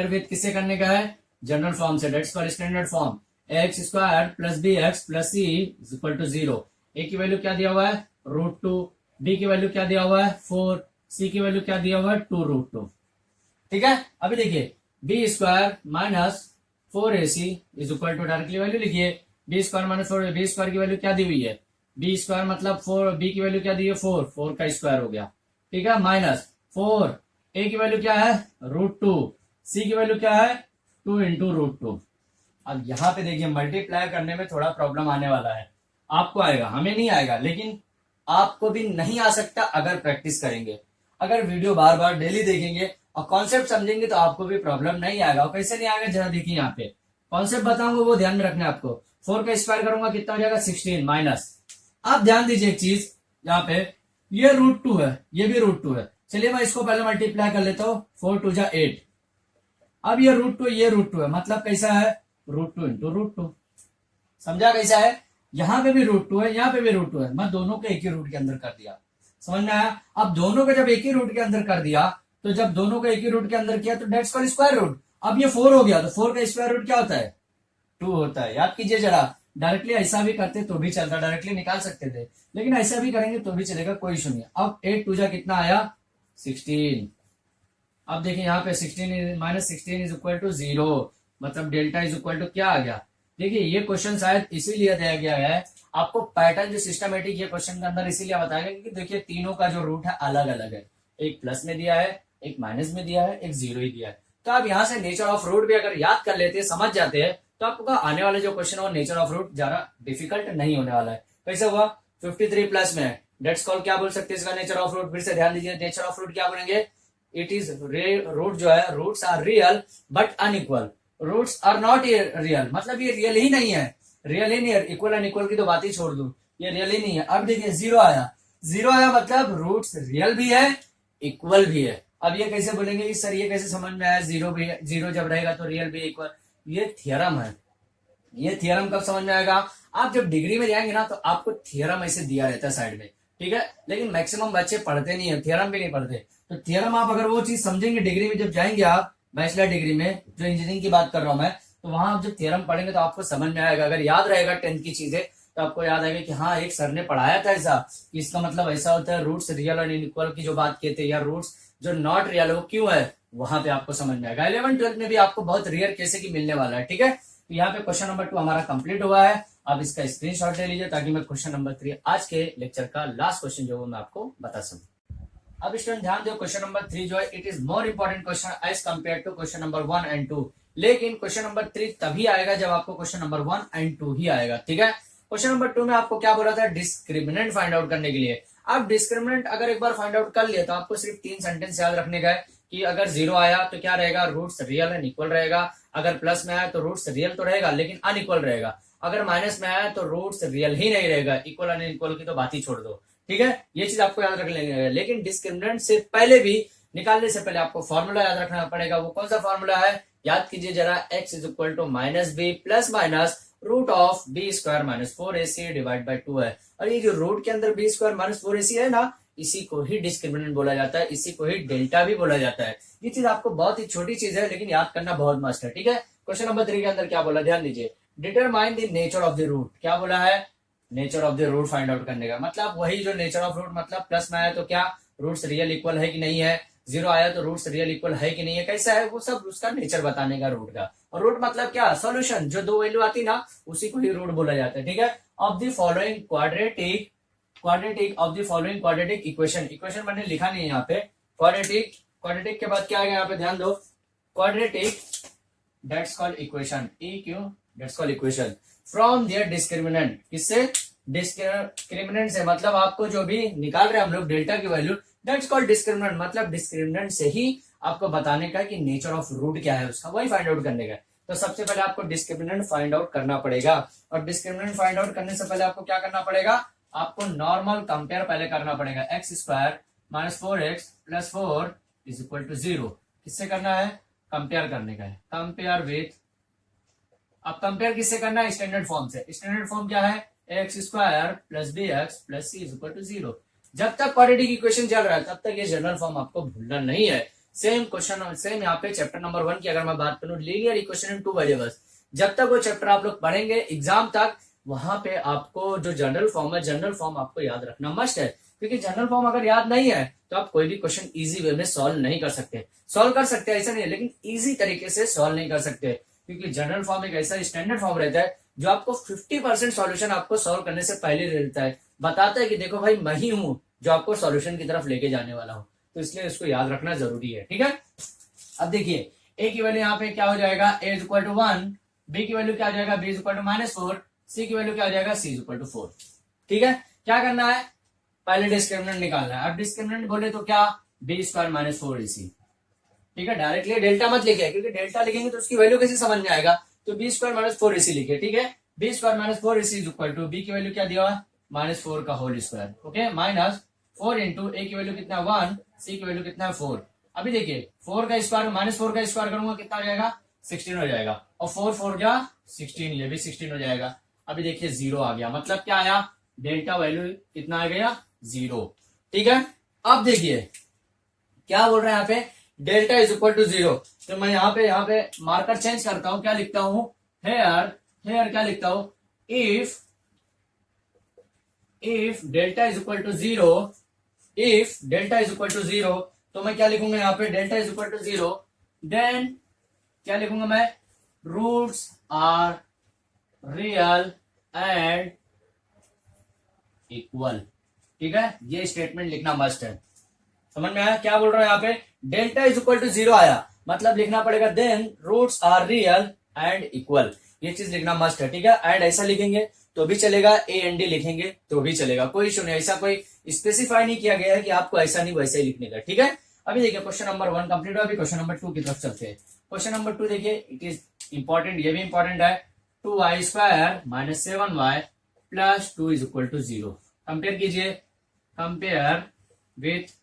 विथ किससे करने का है, जनरल फॉर्म से, that's called standard form. X square plus B x plus C is equal to 0। ए की वैल्यू क्या दिया हुआ है √2, बी की वैल्यू क्या दिया हुआ है 4, सी की वैल्यू क्या दिया हुआ है 2√2। ठीक है, अभी देखिए B square -4ac is equal to, directly value लिखिए, बी स्क्वायर -4, बी स्क्वायर की वैल्यू क्या दी हुई है, बी स्क्वायर मतलब 4, बी की वैल्यू क्या दी है 4, 4 का स्क्वायर हो गया। ठीक है, -4, ए की वैल्यू क्या है √2, सी की वैल्यू क्या है 2 इंटू √2। अब यहाँ पे देखिए मल्टीप्लाई करने में थोड़ा प्रॉब्लम आने वाला है, आपको आएगा, हमें नहीं आएगा, लेकिन आपको भी नहीं आ सकता अगर प्रैक्टिस करेंगे। अगर वीडियो बार बार डेली देखेंगे और कॉन्सेप्ट समझेंगे तो आपको भी प्रॉब्लम नहीं आएगा। और कैसे नहीं आएगा, जरा देखिए यहाँ पे कॉन्सेप्ट बताऊंगा वो ध्यान में रखना है आपको। 4 का स्क्वायर करूंगा कितना हो जाएगा 16 माइनस। आप ध्यान दीजिए एक चीज, यहाँ पे ये √2 है, ये भी √2 है। चलिए मैं इसको पहले मल्टीप्लाई कर लेता हूँ, 4 2 जा 8। अब ये √2 ये √2 है, मतलब कैसा है √2 इंटू √2। समझा कैसा है, यहाँ पे भी √2 है, यहाँ पे भी √2 है, मैं दोनों को एक ही रूट के अंदर कर दिया। समझ में आया। अब दोनों को जब एक ही रूट के अंदर कर दिया, तो जब दोनों को एक ही रूट के अंदर किया तो दैट्स कॉल्ड स्क्वायर रूट। अब ये 4 हो गया तो 4 का स्क्वायर रूट क्या होता है 2 होता है। याद कीजिए जरा, डायरेक्टली ऐसा भी करते तो भी चलता, डायरेक्टली निकाल सकते थे, लेकिन ऐसा भी करेंगे तो भी चलेगा, कोई इशू नहीं। अब 8 2 जा कितना आया 16। अब देखिए यहाँ पे 16 -16 इज इक्वल टू 0, मतलब डेल्टा इज इक्वल टू क्या आ गया देखिए ये क्वेश्चन शायद इसीलिए दिया गया है, आपको पैटर्न जो सिस्टमेटिक ये क्वेश्चन के अंदर इसीलिए बताया गया क्योंकि देखिए तीनों का जो रूट है अलग अलग है, एक प्लस में दिया है, एक माइनस में दिया है, एक जीरो ही दिया है। तो आप यहाँ से नेचर ऑफ रूट भी अगर याद कर लेते हैं, समझ जाते हैं, तो आपको आने वाले जो क्वेश्चन है वो नेचर ऑफ रूट ज्यादा डिफिकल्ट नहीं होने वाला है। कैसे हुआ, 53 प्लस में डेट्स कॉल क्या बोल सकते हैं इसका नेचर ऑफ रूट, फिर से ध्यान दीजिए नेचर ऑफ रूट क्या बोलेंगे, इट इज रूट जो है, roots are real but unequal, roots are not real, मतलब ये रियल ही नहीं है, रियल ही नहीं है, इक्वल अनइक्वल की तो बात ही छोड़ दू, ये रियल ही नहीं है। अब देखिए जीरो आया, जीरो आया मतलब रूट्स रियल भी है इक्वल भी है। अब ये कैसे बोलेंगे कि सर ये कैसे समझ में आया, जीरो भी है, जीरो जब रहेगा तो रियल भी इक्वल, ये थियरम है। ये थियरम कब समझ में आएगा, आप जब डिग्री में जाएंगे ना तो आपको थियरम ऐसे दिया रहता है साइड में, ठीक है, लेकिन मैक्सिमम बच्चे पढ़ते नहीं है, थियरम भी नहीं पढ़ते। तो थियरम आप अगर वो चीज समझेंगे डिग्री में, जब जाएंगे आप बैचलर डिग्री में, जो इंजीनियरिंग की बात कर रहा हूं मैं, तो वहां आप जब थियरम पढ़ेंगे तो आपको समझ में आएगा, अगर याद रहेगा 10th की चीजें तो आपको याद आएगा कि हाँ एक सर ने पढ़ाया था ऐसा, कि इसका मतलब ऐसा होता है, रूट्स रियल और इनइक्वल की जो बात किए थे, या रूट्स जो नॉट रियल है वो क्यों है, वहां पे आपको समझ में आएगा। 11th-12th में भी आपको बहुत रेयर कैसे की मिलने वाला है, ठीक है। तो यहाँ पे क्वेश्चन नंबर 2 हमारा कंप्लीट हुआ है। आप इसका स्क्रीनशॉट ले लीजिए ताकि मैं क्वेश्चन नंबर 3 आज के लेक्चर का लास्ट क्वेश्चन जो मैं आपको बता सकूं। अब स्टूडेंट ध्यान दो, क्वेश्चन नंबर 3 जो है it is more important question as compare to question number 1 and 2, लेकिन क्वेश्चन नंबर 3 तभी आएगा जब आपको क्वेश्चन नंबर 1 एंड 2 ही आएगा, ठीक है। क्वेश्चन नंबर 2 में आपको क्या बोला था, डिस्क्रिमिनेंट फाइंड आउट करने के लिए। आप डिस्क्रिमिनेंट अगर एक बार फाइंड आउट कर लिए तो आपको सिर्फ 3 सेंटेंस याद रखने का है कि अगर जीरो आया तो क्या रहेगा, रूट्स रियल एंड इक्वल रहेगा, अगर प्लस में आया तो रूट्स रियल तो रहेगा लेकिन अनइक्वल रहेगा, अगर माइनस में आया तो रूट्स रियल ही नहीं रहेगा, इक्वल अनइक्वल की तो बात ही छोड़ दो, ठीक है। ये चीज आपको याद रख लेंगे, लेकिन डिस्क्रिमिनेंट से पहले भी, निकालने से पहले आपको फॉर्मूला याद रखना पड़ेगा। वो कौन सा फॉर्मूला है, याद कीजिए जरा, x is equal to minus B plus minus root of B square minus 4ac divide by 2 है। और ये जो रूट के अंदर बी स्क्वायर माइनस 4ac है ना, इसी को ही डिस्क्रिमिनेंट बोला जाता है, इसी को ही डेल्टा भी बोला जाता है। ये चीज आपको बहुत ही छोटी चीज है लेकिन याद करना बहुत मस्त है, ठीक है। क्वेश्चन नंबर 3 के अंदर क्या बोला, ध्यान दीजिए, determine the nature of the root. क्या बोला है, nature of the root find out करने का, मतलब वही जो नेचर ऑफ रूट, मतलब प्लस में आया तो क्या रूट्स रियल इक्वल है कि नहीं है, जीरो आया तो रूट्स रियल इक्वल है कि नहीं है, कैसा है, वो सब उसका नेचर बताने का रूट का। और रूट मतलब क्या, सॉल्यूशन, जो दो वैल्यू आती ना उसी को ही रूट बोला जाता है, ठीक है। Of the following quadratic of the following quadratic equation, equation मैंने लिखा नहीं है यहाँ पे, क्वाड्रेटिक के बाद क्या आएगा यहाँ पे, ध्यान दो, quadratic that's called equation, E Q that's called equation from there discriminant, किससे, डिस्क्रिमिनेंट से, मतलब आपको जो भी निकाल रहे हैं हम लोग डेल्टा की वैल्यू, दैट्स कॉल्ड डिस्क्रिमिनेंट, मतलब डिस्क्रिमिनेंट से ही आपको बताने का कि नेचर ऑफ रूट क्या है उसका, वही फाइंड आउट करने का। तो सबसे पहले आपको डिस्क्रिमिनेंट फाइंड आउट करना पड़ेगा, और डिस्क्रिमिनेंट फाइंड आउट करने से पहले आपको क्या करना पड़ेगा, आपको नॉर्मल कंपेयर पहले करना पड़ेगा, x square minus 4x plus 4 is equal to 0, किससे करना है, कंपेयर करने का है, कंपेयर विथ, अब कंपेयर किससे करना है, स्टैंडर्ड फॉर्म से। स्टैंडर्ड फॉर्म क्या है, x square plus B x plus C is equal to 0। जब तक क्वाड्रेटिक इक्वेशन चल रहा है तब तक ये जनरल फॉर्म आपको भूलना नहीं है। सेम क्वेश्चन, सेम यहाँ पे चैप्टर नंबर 1 की अगर मैं बात करूं, लीनियर इक्वेशन इन 2 वेरिएबल्स, जब तक वो चैप्टर आप लोग पढ़ेंगे एग्जाम तक, वहां पे आपको जो जनरल फॉर्म है, जनरल फॉर्म आपको याद रखना मस्ट है, क्योंकि जनरल फॉर्म अगर याद नहीं है तो आप कोई भी क्वेश्चन इजी वे में सॉल्व नहीं कर सकते। सॉल्व कर सकते हैं ऐसा नहीं है, लेकिन इजी तरीके से सॉल्व नहीं कर सकते, क्योंकि जनरल फॉर्म एक ऐसा स्टैंडर्ड फॉर्म रहता है जो आपको 50% सॉल्यूशन आपको सॉल्व करने से पहले दे देता है, बताता है कि देखो भाई मैं ही हूं जो आपको सॉल्यूशन की तरफ लेके जाने वाला हूं, तो इसलिए इसको याद रखना जरूरी है, ठीक है। अब देखिए ए की वैल्यू यहाँ पे क्या हो जाएगा, ए इज इक्वल टू 1, बी की वैल्यू क्या हो जाएगा, बी इज इक्वल टू -4, सी की वैल्यू क्या हो जाएगा, सी इज इक्वल टू 4, ठीक है। क्या करना है, पहले डिस्क्रिमिनेंट निकालना है। अब डिस्क्रिमिनेंट बोले तो क्या, बी स्क्वायर माइनस 4ac, ठीक है। डायरेक्टली डेल्टा मत लिखे, क्योंकि डेल्टा लिखेंगे तो उसकी वैल्यू कैसे समझ में आएगा, तो बी स्क्वायर माइनस 4ac लिखे, ठीक है। B square minus 4ac is equal to, B की वैल्यू क्या दिया, -4 का whole square, okay, minus 4 into A की वैल्यू कितना 1, सी की वैल्यू कितना है 4। अभी देखिए 4 का स्क्वायर -4 का स्क्वायर करूंगा कितना हो जाएगा, 16 हो जाएगा, और 4 4 जा 16, ये भी 16 हो जाएगा। अभी देखिए 0 आ गया, मतलब क्या आया, डेल्टा वैल्यू कितना आ गया, 0, ठीक है। अब देखिए क्या बोल रहे हैं यहाँ पे, डेल्टा इज इक्वल टू 0, तो मैं यहाँ पे मार्कर चेंज करता हूं, क्या लिखता हूं, हेयर क्या लिखता हूं, if delta is equal to 0, if delta is equal to 0, तो मैं क्या लिखूंगा यहाँ पे, delta is equal to 0, then क्या लिखूंगा मैं, roots are real and equal. ठीक है, ये स्टेटमेंट लिखना मस्ट है। समझ में आया क्या बोल रहा हूं यहाँ पे? डेल्टा इज इक्वल टू 0 आया मतलब लिखना पड़ेगा then roots are real and equal. ये चीज लिखना मस्ट है। ठीक है, एंड ऐसा लिखेंगे तो भी चलेगा, ए एन डी लिखेंगे तो भी चलेगा, कोई इशू नहीं। ऐसा कोई स्पेसिफाई नहीं किया गया है कि आपको ऐसा नहीं वैसा ही लिखने का। ठीक है, अभी देखिए क्वेश्चन नंबर 1 कंप्लीट हुआ, अभी क्वेश्चन नंबर 2 की तरफ चलते हैं। क्वेश्चन नंबर 2 देखिए, इट इज इंपॉर्टेंट, ये भी इंपॉर्टेंट है। 2y² minus 7y plus 2 is equal to 0। Compare कीजिए, कंपेयर विथ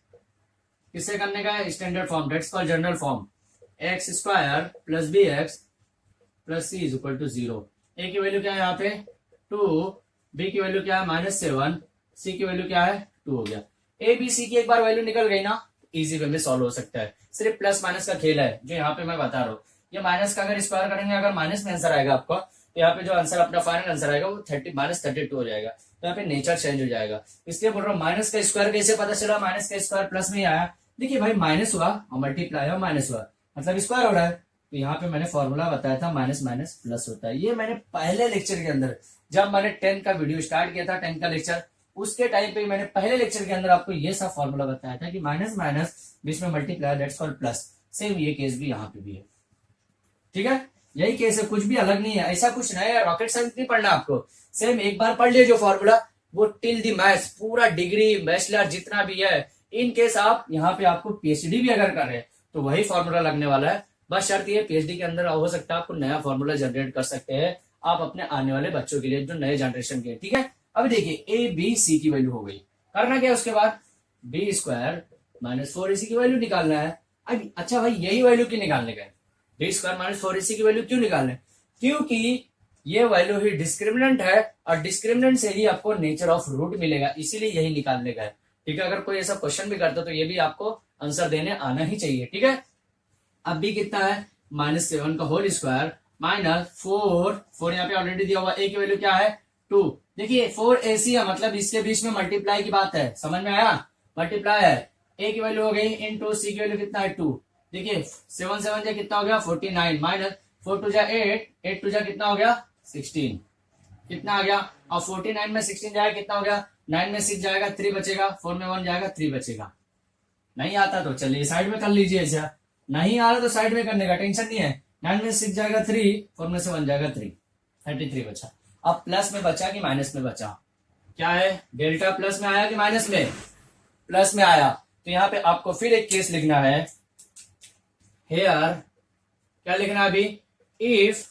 किससे करने का है? Standard form, that's called general form. x² plus B x plus C is equal to 0। ए की वैल्यू क्या है यहाँ पे? 2, बी की वैल्यू क्या है? -7, सी की वैल्यू क्या है? 2 हो गया। ए बी सी की एक बार वैल्यू निकल गई ना, इजी वे में सॉल्व हो सकता है। सिर्फ प्लस माइनस का खेल है जो यहाँ पे मैं बता रहा हूँ। ये माइनस का अगर स्क्वायर करेंगे, अगर माइनस में आंसर आएगा आपका, तो यहाँ पे जो आंसर अपना फाइनल आंसर आएगा वो -32 हो जाएगा। तो यहाँ पे नेचर चेंज हो जाएगा, इसलिए बोल रहा हूँ माइनस का स्क्वायर कैसे पता चला? माइनस का स्क्वायर प्लस में ही आया। देखिए भाई, माइनस हुआ और मल्टीप्लाई हुआ, माइनस हुआ मतलब स्क्वायर हो रहा है। तो यहाँ पे मैंने फॉर्मूला बताया था माइनस माइनस प्लस होता है। ये मैंने पहले लेक्चर के अंदर, जब मैंने 10th का वीडियो स्टार्ट किया था, 10th का लेक्चर, उसके टाइम पे मैंने पहले लेक्चर के अंदर आपको ये सब फॉर्मूला बताया था कि माइनस माइनस बीच में multiply, that's called plus. Same ये केस भी यहाँ पे भी है। ठीक है, यही केस है, कुछ भी अलग नहीं है, ऐसा कुछ नहीं है। रॉकेट साइंस नहीं पढ़ना आपको, सेम एक बार पढ़ लिए जो फॉर्मूला, वो टिल दी मैथ्स पूरा डिग्री बैचलर जितना भी है, इन केस आप यहाँ पे आपको पीएचडी भी अगर कर रहे हैं तो वही फॉर्मूला लगने वाला है। बस शर्त ये पीएचडी के अंदर हो सकता है आपको नया फॉर्मूला जनरेट कर सकते हैं आप अपने आने वाले बच्चों के लिए, जो नए जनरेशन के। ठीक है, अभी देखिए ए बी सी की वैल्यू हो गई, करना क्या उसके बाद? b² माइनस 4ac की वैल्यू निकालना है। अब अच्छा भाई, यही वैल्यू क्यों निकालने का? b² माइनस 4ac की वैल्यू क्यों निकालने? क्योंकि ये वैल्यू ही डिस्क्रिमिनेंट है और डिस्क्रिमिनेंट से ही आपको नेचर ऑफ रूट मिलेगा, इसीलिए यही निकालने का है। ठीक है, अगर कोई ऐसा क्वेश्चन भी करता तो ये भी आपको आंसर देने आना ही चाहिए। ठीक है, अब भी कितना है? -7 का होल स्क्वायर माइनस 4 यहाँ पे ऑलरेडी दिया हुआ, ए की वैल्यू क्या है? 2। देखिए 4ac है मतलब इसके बीच में मल्टीप्लाई की बात है, समझ में आया? मल्टीप्लाई है, ए की वैल्यू हो गई इनटू सी की वैल्यू कितना है? 2। देखिए 7 7 जा कितना हो गया? 49 माइनस 4 2 जा 8, 8 2 जा कितना हो गया? 16। कितना आ गया? और 49 में 16 जाएगा कितना हो गया? 9 में 6 जाएगा 3 बचेगा, 4 में 1 जाएगा 3 बचेगा। नहीं आता तो चलिए साइड में कर लीजिए, ऐसा नहीं आ रहा तो साइड में करने का टेंशन नहीं है। 9 में 6 जाएगा 3, 4 में से 1 जाएगा 3, 33 बचा। अब प्लस में बचा कि माइनस में बचा? क्या है? डेल्टा प्लस में आया कि माइनस में? प्लस में आया। तो यहाँ पे आपको फिर एक केस लिखना है, हेयर क्या लिखना है अभी? इफ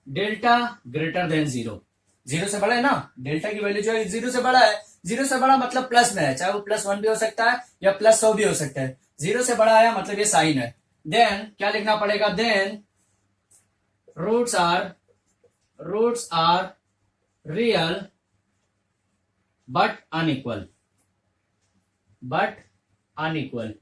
डेल्टा ग्रेटर देन 0, 0 से बड़ा है ना, डेल्टा की वैल्यू जो है 0 से बड़ा है। 0 से बड़ा मतलब प्लस में है, चाहे वो +1 भी हो सकता है या +100 भी हो सकता है। 0 से बड़ा आया मतलब ये साइन है। देन क्या लिखना पड़ेगा? Then roots are real but unequal,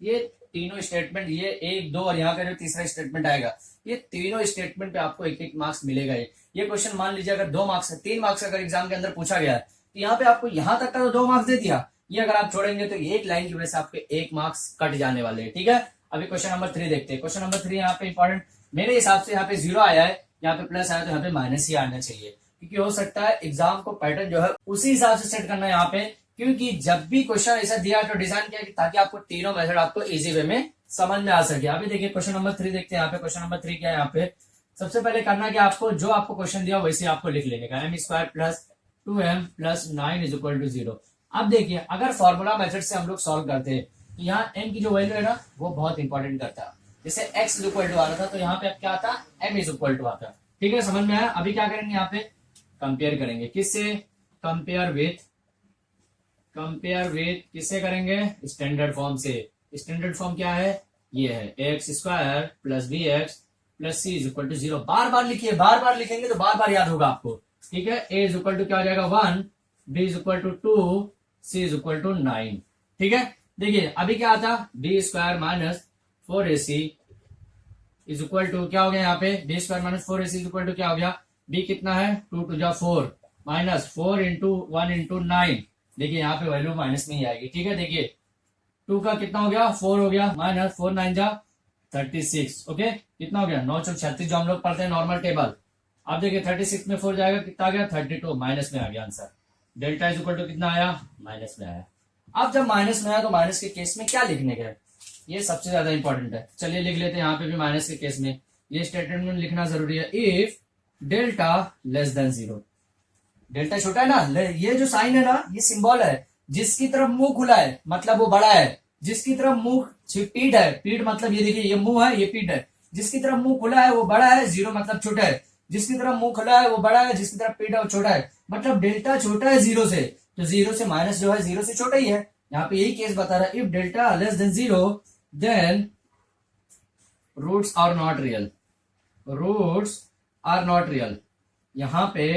ये तीनों स्टेटमेंट, ये 1 2 और यहाँ का जो तीसरा स्टेटमेंट आएगा, ये तीनों स्टेटमेंट पे आपको 1 मार्क्स मिलेगा। ये क्वेश्चन मान लीजिए अगर 2 मार्क्स 3 मार्क्स अगर एग्जाम के अंदर पूछा गया है तो यहाँ पे आपको यहाँ तक का तो 2 मार्क्स दे दिया, ये अगर आप छोड़ेंगे तो एक लाइन की वजह से आपके 1 मार्क्स कट जाने वाले हैं। ठीक है, अभी क्वेश्चन नंबर 3 देखते हैं। क्वेश्चन नंबर 3 यहाँ पे इंपॉर्टेंट, मेरे हिसाब से यहाँ पे 0 आया है, यहाँ पे प्लस आया तो यहाँ पे माइनस ही आना चाहिए, क्योंकि हो सकता है एग्जाम को पैटर्न जो है उसी हिसाब से सेट करना है यहाँ पे, क्योंकि जब भी क्वेश्चन ऐसा दिया तो डिजाइन किया ताकि आपको तीनों मेथड आपको इजी वे में समझ में आ सके। अभी देखिए क्वेश्चन नंबर 3 देखते हैं। यहाँ पे क्वेश्चन नंबर 3 क्या है? यहाँ पे सबसे पहले करना क्या आपको, जो आपको क्वेश्चन दिया वैसे आपको लिख लेने का, m² plus 2m plus 9 is equal to 0। अब देखिए अगर फॉर्मूला मेथड से हम लोग सॉल्व करते हैं तो यहाँ m की जो वैल्यू है ना वो बहुत इंपॉर्टेंट करता है। जैसे x इज इक्वल टू आ रहा था तो यहाँ पे अब क्या आता? m इज इक्वल टू आता। ठीक है, समझ में आया? अभी क्या करेंगे? यहाँ पे कंपेयर करेंगे, किससे? कंपेयर विथ किससे करेंगे? स्टैंडर्ड फॉर्म से। स्टैंडर्ड फॉर्म क्या है? ये है x² plus B x plus C is equal to 0। बार बार लिखिए, बार बार लिखेंगे तो बार बार याद होगा आपको। ठीक है, a इज इक्वल टू क्या हो जाएगा? 1, b is equal to 2, c is equal to 9। ठीक है, देखिए अभी क्या आता? b² minus 4ac is equal to क्या हो गया? यहाँ पे b² minus 4ac is equal to क्या हो गया? b कितना है? 2 2 जा 4 माइनस 4 इंटू 1 इंटू 9। देखिए यहाँ पे वैल्यू माइनस में ही आएगी। ठीक है, देखिए 2 का कितना हो गया? 4 हो गया माइनस 4 9 जा 36। ओके, कितना हो गया? 9 चौक 36 जो हम लोग पढ़ते हैं नॉर्मल टेबल। अब देखिए 36 में 4 जाएगा, कितना आ गया 32, माइनस में आ गया answer. Delta is equal to कितना आया, माइनस में आया। अब जब माइनस में आया तो माइनस के केस में क्या लिखने का है, ये सबसे ज्यादा इंपॉर्टेंट है। चलिए लिख लेते हैं यहाँ पे भी माइनस के केस में ये स्टेटमेंट लिखना जरूरी है। If delta less than 0, delta छोटा है ना, ये जो साइन है ना, ये सिंबल है, जिसकी तरफ मुंह खुला है मतलब वो बड़ा है, जिसकी तरफ मुंह पीठ है, पीठ मतलब ये देखिए ये मुंह है, ये पीठ है, जिसकी तरफ मुंह खुला है वो बड़ा है, 0 मतलब छोटा है, जिसकी तरफ मुंह खुला है वो बड़ा है, जिसकी तरफ पीठ है वो छोटा है, मतलब डेल्टा छोटा है 0 से, तो 0 से माइनस जो है 0 से छोटा ही है। यहाँ पे यही केस बता रहा है, if delta less than 0 then roots are not real, roots are not real. यहाँ पे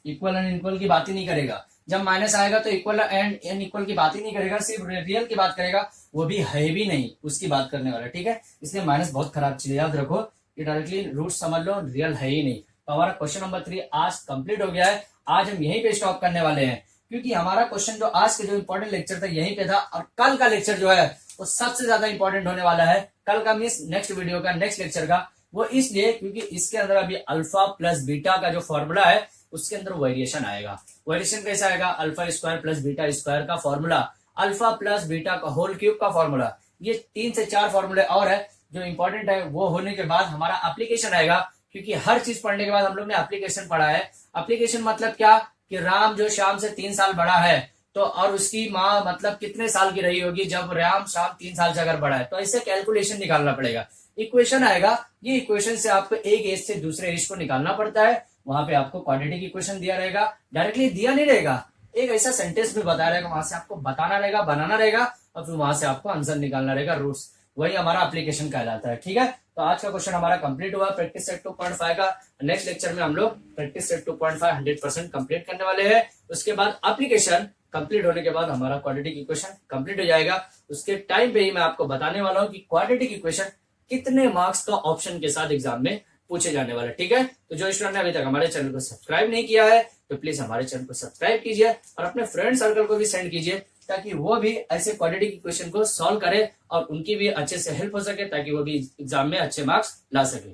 इक्वल एंड इनइक्वल की बात ही नहीं करेगा, जब माइनस आएगा तो इक्वल एंड अनइक्वल की बात ही नहीं करेगा, सिर्फ रियल की बात करेगा, वो भी है भी नहीं उसकी बात करने वाला, ठीक है। इसलिए माइनस बहुत खराब चीज है, याद रखो, ये डायरेक्टली रूट समझ लो, रियल है ही नहीं। तो हमारा क्वेश्चन नंबर 3 आज कंप्लीट हो गया है। आज हम यहीं पे स्टॉप करने वाले हैं, क्योंकि हमारा क्वेश्चन जो आज के जो इंपॉर्टेंट लेक्चर था यहीं पे था, और कल का लेक्चर जो है वो सबसे ज्यादा इंपॉर्टेंट होने वाला है। कल का मीन्स नेक्स्ट वीडियो का, नेक्स्ट लेक्चर का, वो इसलिए क्योंकि इसके अंदर अभी अल्फा प्लस बीटा का जो फॉर्मूला है उसके अंदर वेरिएशन आएगा। वेरिएशन कैसे आएगा, alpha square plus beta square का फॉर्मूला, अल्फा प्लस बीटा का होल क्यूब का फॉर्मूला, ये 3 से 4 फॉर्मूले और है जो इंपॉर्टेंट है। वो होने के बाद हमारा एप्लीकेशन आएगा, क्योंकि हर चीज पढ़ने के बाद हम लोग ने एप्लीकेशन पढ़ा है। एप्लीकेशन मतलब क्या, कि राम जो श्याम से 3 साल बड़ा है, तो और उसकी माँ मतलब कितने साल की रही होगी जब राम श्याम 3 साल से अगर बड़ा है, तो ऐसे कैलकुलेशन निकालना पड़ेगा। इक्वेशन आएगा, ये इक्वेशन से आपको एक एज से दूसरे एज को निकालना पड़ता है। वहां पे आपको क्वाड्रेटिक इक्वेशन दिया रहेगा, डायरेक्टली दिया नहीं रहेगा, एक ऐसा सेंटेंस भी बताया रहेगा, वहां से आपको बताना रहेगा, बनाना रहेगा, और फिर वहां से आपको आंसर निकालना रहेगा, रूट्स, वही हमारा एप्लीकेशन कहलाता है, ठीक है। तो आज का क्वेश्चन हमारा कंप्लीट हुआ प्रैक्टिस सेट 2.5 का। नेक्स्ट लेक्चर में हम लोग प्रैक्टिस सेट 2.5 100% कंप्लीट करने वाले हैं। उसके बाद एप्लीकेशन कंप्लीट होने के बाद हमारा क्वाड्रेटिक इक्वेशन कंप्लीट हो जाएगा। उसके टाइम पे ही मैं आपको बताने वाला हूँ कि क्वाड्रेटिक इक्वेशन कितने मार्क्स का ऑप्शन के साथ एग्जाम में पूछे जाने वाले, ठीक है। तो जो स्टूडेंट ने अभी तक हमारे चैनल को सब्सक्राइब नहीं किया है तो प्लीज हमारे चैनल को सब्सक्राइब कीजिए और अपने फ्रेंड सर्कल को भी सेंड कीजिए, ताकि वो भी ऐसे क्वाड्रेटिक इक्वेशन को सॉल्व करे और उनकी भी अच्छे से हेल्प हो सके, ताकि वो भी एग्जाम में अच्छे मार्क्स ला सके।